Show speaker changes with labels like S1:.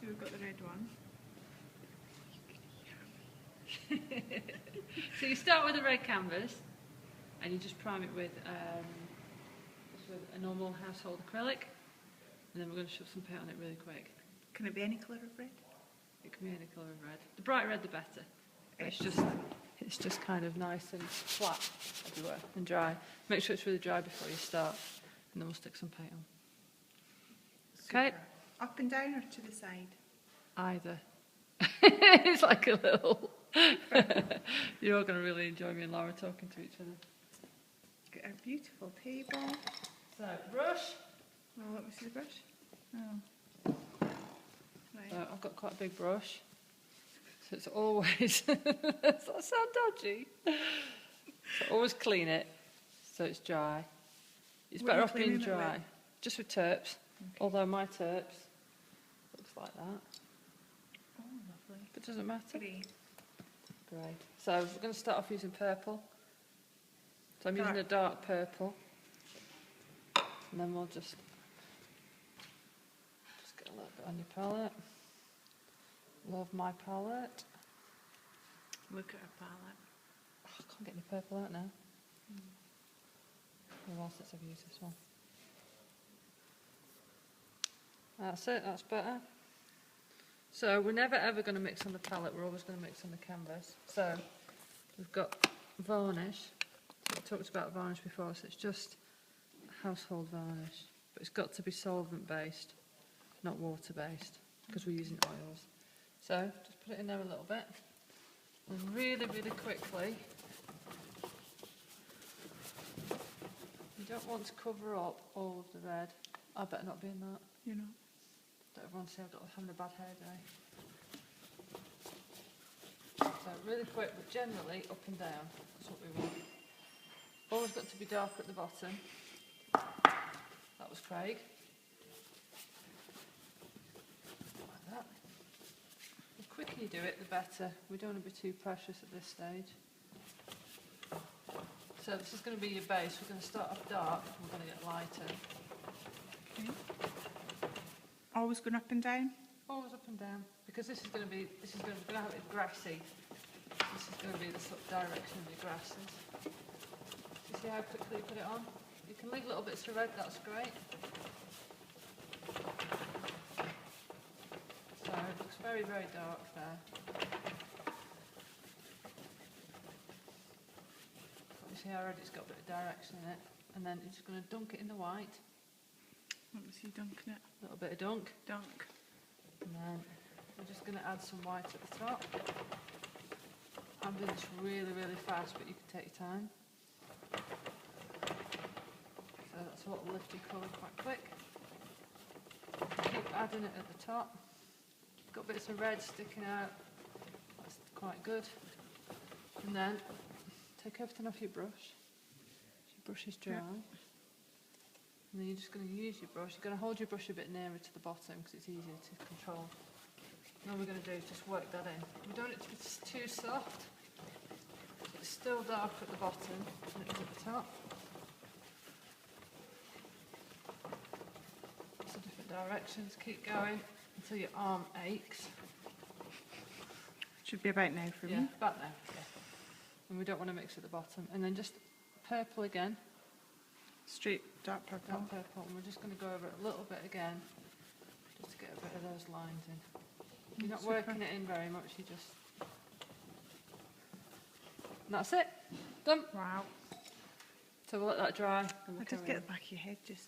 S1: So we've got the red one.
S2: So you start with a red canvas and you just prime it with a normal household acrylic, and then we're going to shove some paint on it really quick.
S1: Can it be any colour of red?
S2: It can be any colour of red. The bright red the better. It's just kind of nice and flat everywhere and dry. Make sure it's really dry before you start, and then we'll stick some paint on. Okay.
S1: Super. Up and down or to the side?
S2: Either. It's like a little... You're all going to really enjoy me and Laura talking to each other.
S1: Got a beautiful table.
S2: So, brush.
S1: Oh, let me see the brush. Oh. Right.
S2: So I've got quite a big brush. So it's always... Does that sound dodgy? So always clean it so it's dry. It's
S1: What are
S2: better
S1: you
S2: off being
S1: cleaning it
S2: dry.
S1: with?
S2: Just with terps.
S1: Okay.
S2: Although my terps looks like that.
S1: Oh, lovely.
S2: But it doesn't matter.
S1: Grey.
S2: Great. So we're going to start off using purple. So I'm using a dark purple. And then we'll just get a little bit on your palette. Love my palette.
S1: Look at our palette.
S2: Oh, I can't get any purple out now. A while since I've used this one. That's it, that's better. So we're never ever going to mix on the palette, we're always going to mix on the canvas. So we've got varnish. So we talked about varnish before, so it's just household varnish. But it's got to be solvent based, not water based, because we're using oils. So just put it in there a little bit. And really, really quickly, you don't want to cover up all of the red. I better not be in that.
S1: You know.
S2: Don't everyone say I'm having a bad hair day. So really quick, but generally up and down. That's what we want. Always got to be darker at the bottom. That was Craig. Like that. The quicker you do it, the better. We don't want to be too precious at this stage. So this is going to be your base. We're going to start off dark and we're going to get lighter.
S1: Okay. Always going up and down?
S2: Always up and down, because we're going to have it grassy. This is going to be the sort of direction of your grasses. You see how quickly you put it on? You can leave little bits of red, that's great. So it looks very, very dark there. You see how already it's got a bit of direction in it. And then you're just going to dunk it in the white.
S1: Let me see dunking it.
S2: A little bit of dunk.
S1: Dunk.
S2: And then we're just going to add some white at the top. I'm doing this really, really fast, but you can take your time. So that's what will lift your colour quite quick. Keep adding it at the top. Got bits of red sticking out. That's quite good. And then take everything off your brush. Your brush is dry.
S1: Yeah.
S2: And then you're just going to use your brush. You're going to hold your brush a bit nearer to the bottom because it's easier to control. And all we're going to do is just work that in. We don't want it to be too soft. It's still dark at the bottom and it's at the top. So different directions. Keep going until your arm aches.
S1: Should be about now for me.
S2: About now. Yeah. And we don't want to mix at the bottom. And then just purple again.
S1: Straight dark purple.
S2: Dark purple, and we're just going to go over it a little bit again, just to get a bit of those lines in. You're not working it in very much, you just... And that's it. Done.
S1: Wow.
S2: So we'll let that dry. And
S1: I
S2: we'll
S1: just
S2: go
S1: get
S2: in.
S1: the back of your head just...